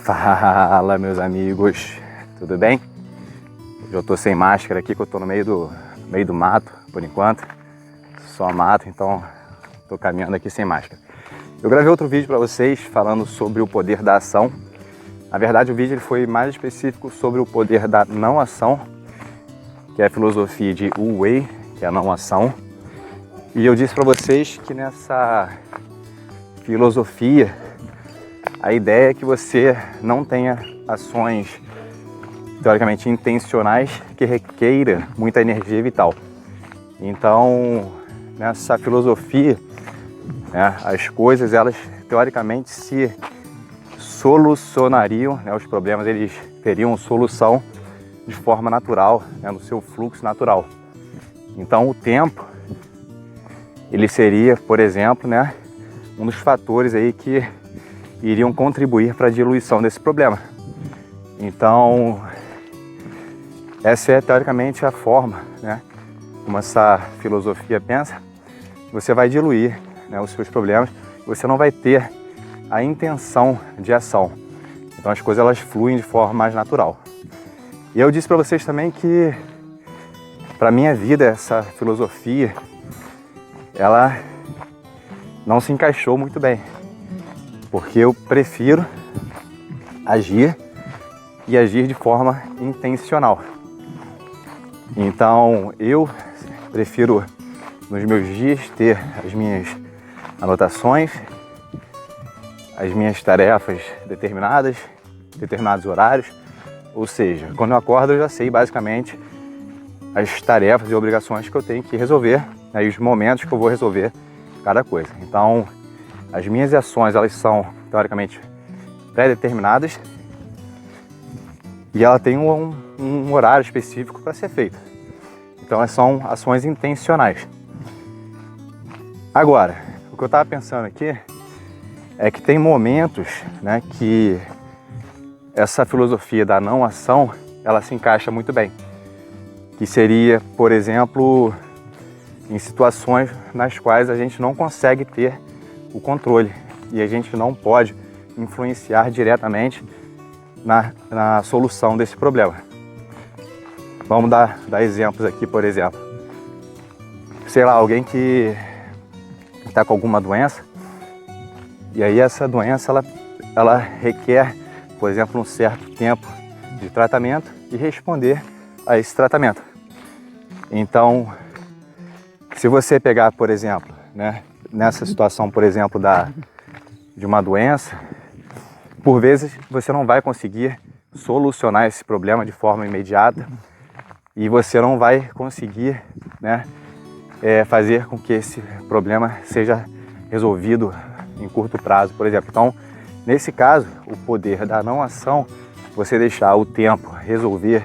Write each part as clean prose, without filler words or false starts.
Fala, meus amigos, tudo bem? Hoje eu tô sem máscara aqui, que eu tô no meio do mato, por enquanto. Só mato, então tô caminhando aqui sem máscara. Eu gravei outro vídeo para vocês falando sobre o poder da ação. Na verdade, o vídeo ele foi mais específico sobre o poder da não ação, que é a filosofia de Wu Wei, que é a não ação. E eu disse para vocês que nessa filosofia a ideia é que você não tenha ações teoricamente intencionais que requeira muita energia vital. Então, nessa filosofia, né, as coisas elas teoricamente se solucionariam, né, os problemas eles teriam solução de forma natural, né, no seu fluxo natural. Então, o tempo ele seria, por exemplo, né, um dos fatores aí que iriam contribuir para a diluição desse problema. Então, essa é teoricamente a forma, né, como essa filosofia pensa. Você vai diluir, né, os seus problemas, você não vai ter a intenção de ação. Então as coisas elas fluem de forma mais natural. E eu disse para vocês também que para minha vida essa filosofia ela não se encaixou muito bem. Porque eu prefiro agir e agir de forma intencional. Então eu prefiro nos meus dias ter as minhas anotações, as minhas tarefas determinados horários. Ou seja, quando eu acordo eu já sei basicamente as tarefas e obrigações que eu tenho que resolver, né, e os momentos que eu vou resolver cada coisa. Então as minhas ações, elas são, teoricamente, pré-determinadas e ela tem um horário específico para ser feita. Então, elas são ações intencionais. Agora, o que eu estava pensando aqui é que tem momentos, né, que essa filosofia da não ação, ela se encaixa muito bem. Que seria, por exemplo, em situações nas quais a gente não consegue ter o controle e a gente não pode influenciar diretamente na solução desse problema. Vamos dar exemplos aqui, por exemplo. Sei lá, alguém que está com alguma doença e aí essa doença ela requer, por exemplo, um certo tempo de tratamento e responder a esse tratamento. Então, se você pegar, por exemplo, né, nessa situação, por exemplo, de uma doença, por vezes você não vai conseguir solucionar esse problema de forma imediata e você não vai conseguir, né, fazer com que esse problema seja resolvido em curto prazo, por exemplo. Então, nesse caso, o poder da não ação, você deixar o tempo resolver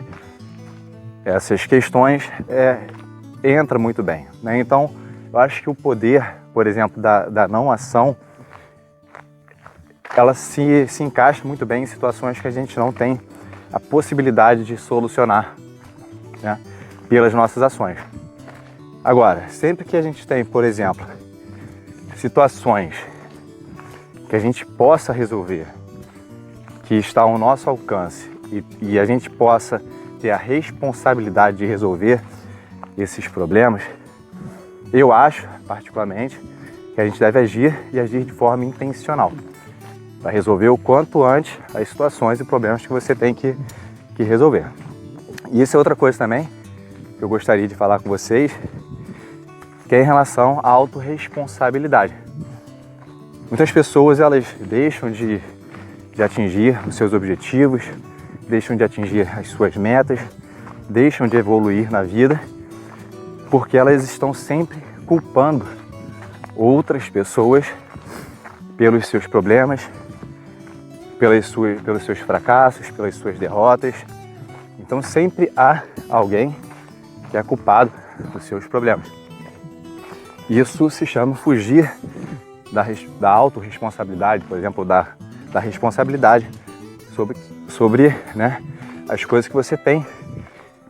essas questões, entra muito bem, né? Então, eu acho que o poder, por exemplo, da não ação, ela se encaixa muito bem em situações que a gente não tem a possibilidade de solucionar, né, pelas nossas ações. Agora, sempre que a gente tem, por exemplo, situações que a gente possa resolver, que está ao nosso alcance e a gente possa ter a responsabilidade de resolver esses problemas, eu acho, particularmente, que a gente deve agir e agir de forma intencional para resolver o quanto antes as situações e problemas que você tem que resolver. E isso é outra coisa também que eu gostaria de falar com vocês, que é em relação à autorresponsabilidade. Muitas pessoas elas deixam de atingir os seus objetivos, deixam de atingir as suas metas, deixam de evoluir na vida, porque elas estão sempre culpando outras pessoas pelos seus problemas, pelos seus fracassos, pelas suas derrotas. Então sempre há alguém que é culpado dos seus problemas. Isso se chama fugir da autorresponsabilidade, por exemplo, da responsabilidade sobre, né, as coisas que você tem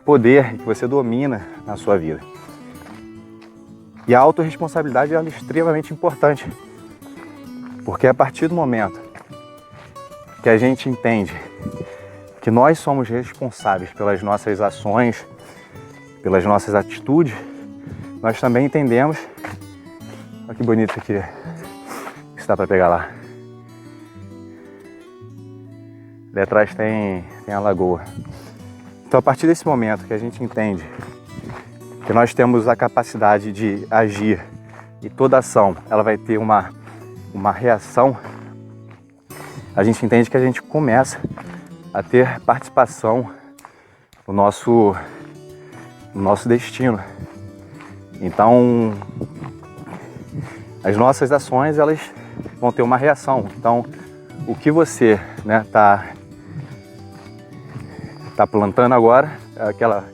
poder que você domina na sua vida. E a autorresponsabilidade ela é extremamente importante, porque a partir do momento que a gente entende que nós somos responsáveis pelas nossas ações, pelas nossas atitudes, nós também entendemos. Olha que bonito isso aqui, isso dá para pegar lá. Ali atrás tem a lagoa. Então, a partir desse momento que a gente entende que nós temos a capacidade de agir e toda ação ela vai ter uma reação, a gente entende que a gente começa a ter participação no nosso destino. Então, as nossas ações elas vão ter uma reação. Então, o que você tá plantando agora é aquela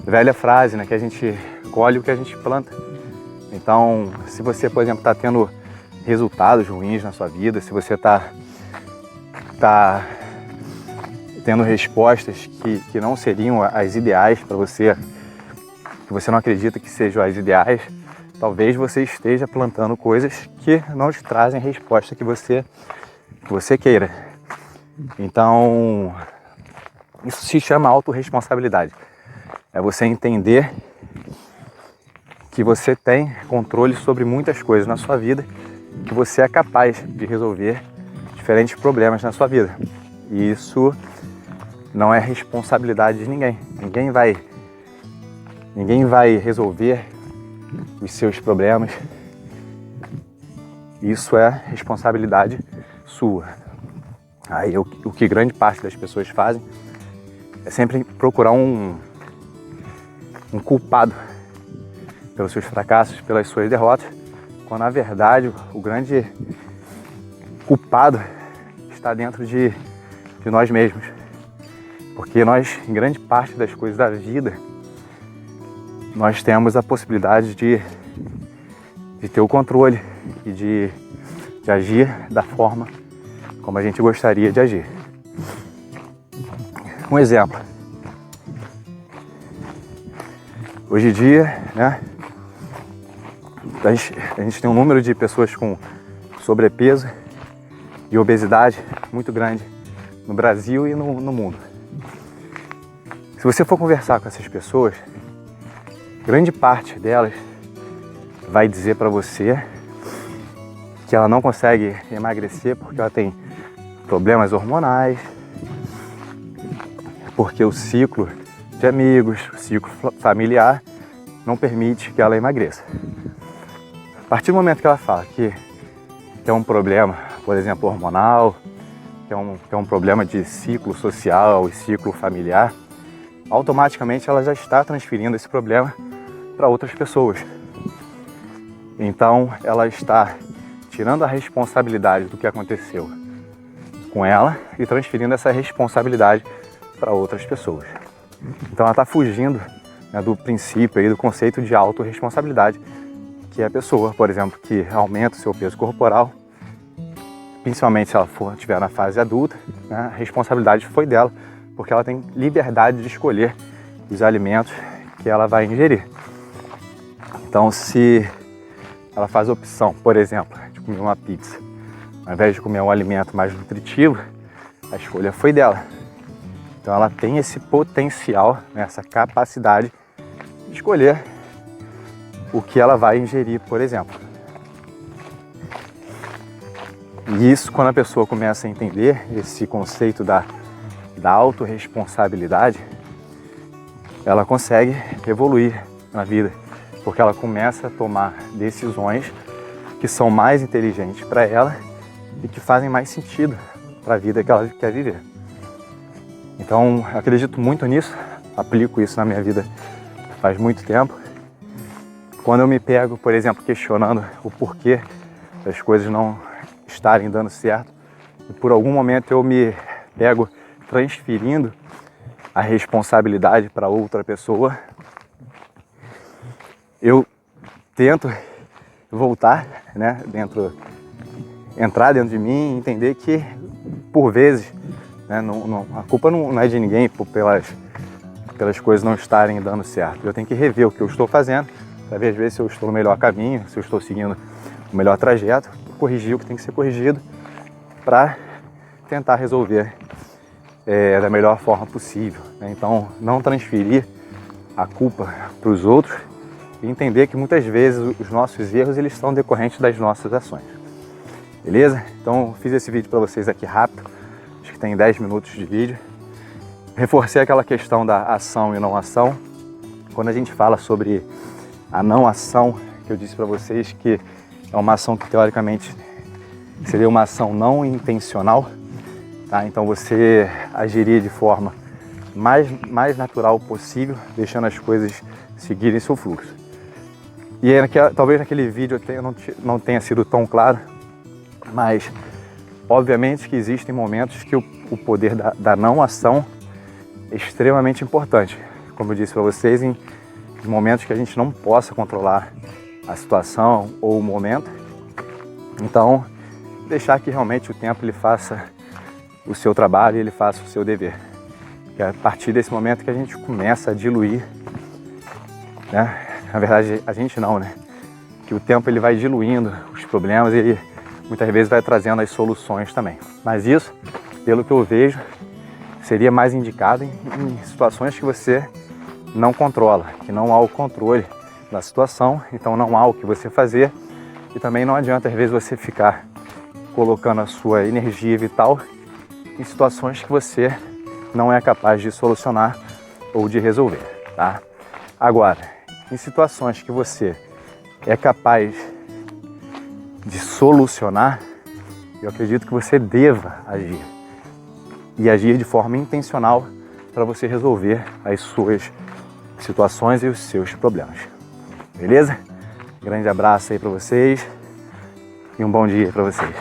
velha frase, que a gente colhe o que a gente planta. Então, se você, por exemplo, está tendo resultados ruins na sua vida, se você está tendo respostas que não seriam as ideais para você, que você não acredita que sejam as ideais, talvez você esteja plantando coisas que não te trazem a resposta que você queira. Então, isso se chama autorresponsabilidade. É você entender que você tem controle sobre muitas coisas na sua vida, que você é capaz de resolver diferentes problemas na sua vida. E isso não é responsabilidade de ninguém. Ninguém vai resolver os seus problemas. Isso é responsabilidade sua. Aí o que grande parte das pessoas fazem é sempre procurar um culpado pelos seus fracassos, pelas suas derrotas, quando na verdade o grande culpado está dentro de nós mesmos. Porque nós, em grande parte das coisas da vida, nós temos a possibilidade de ter o controle e de agir da forma como a gente gostaria de agir. Um exemplo. Hoje em dia, a gente tem um número de pessoas com sobrepeso e obesidade muito grande no Brasil e no mundo. Se você for conversar com essas pessoas, grande parte delas vai dizer para você que ela não consegue emagrecer porque ela tem problemas hormonais, porque o ciclo de amigos, o ciclo familiar não permite que ela emagreça. A partir do momento que ela fala que é um problema, por exemplo, hormonal, que é um problema de ciclo social e ciclo familiar, automaticamente ela já está transferindo esse problema para outras pessoas. Então ela está tirando a responsabilidade do que aconteceu com ela e transferindo essa responsabilidade para outras pessoas. Então ela está fugindo do princípio aí, do conceito de autorresponsabilidade, que é a pessoa, por exemplo, que aumenta o seu peso corporal, principalmente se ela estiver na fase adulta, a responsabilidade foi dela, porque ela tem liberdade de escolher os alimentos que ela vai ingerir. Então, se ela faz a opção, por exemplo, de comer uma pizza, ao invés de comer um alimento mais nutritivo, a escolha foi dela. Então, ela tem esse potencial, essa capacidade de escolher o que ela vai ingerir, por exemplo. E isso, quando a pessoa começa a entender esse conceito da autorresponsabilidade, ela consegue evoluir na vida, porque ela começa a tomar decisões que são mais inteligentes para ela e que fazem mais sentido para a vida que ela quer viver. Então, eu acredito muito nisso, aplico isso na minha vida faz muito tempo. Quando eu me pego, por exemplo, questionando o porquê das coisas não estarem dando certo, e por algum momento eu me pego transferindo a responsabilidade para outra pessoa, eu tento voltar, entrar dentro de mim e entender que, por vezes, a culpa não é de ninguém pelas coisas não estarem dando certo. Eu tenho que rever o que eu estou fazendo, para ver às vezes se eu estou no melhor caminho, se eu estou seguindo o melhor trajeto, corrigir o que tem que ser corrigido para tentar resolver da melhor forma possível, né? Então, não transferir a culpa para os outros e entender que muitas vezes os nossos erros eles são decorrentes das nossas ações. Beleza? Então, fiz esse vídeo para vocês aqui rápido, acho que tem 10 minutos de vídeo. Reforcei aquela questão da ação e não ação. Quando a gente fala sobre a não ação, que eu disse para vocês que é uma ação que teoricamente seria uma ação não intencional, tá? Então você agiria de forma mais natural possível, deixando as coisas seguirem seu fluxo. E talvez naquele vídeo não tenha sido tão claro, mas obviamente que existem momentos que o poder da não ação é extremamente importante. Como eu disse para vocês, em momentos que a gente não possa controlar a situação ou o momento, então deixar que realmente o tempo ele faça o seu trabalho e ele faça o seu dever. Que é a partir desse momento que a gente começa a diluir, né? Na verdade, a gente não, né? Que o tempo ele vai diluindo os problemas e ele muitas vezes vai trazendo as soluções também. Mas isso, pelo que eu vejo, seria mais indicado em situações que você não controla, que não há o controle da situação, então não há o que você fazer e também não adianta às vezes você ficar colocando a sua energia vital em situações que você não é capaz de solucionar ou de resolver, tá? Agora, em situações que você é capaz de solucionar, eu acredito que você deva agir e agir de forma intencional para você resolver as suas situações e os seus problemas. Beleza? Grande abraço aí para vocês e um bom dia para vocês.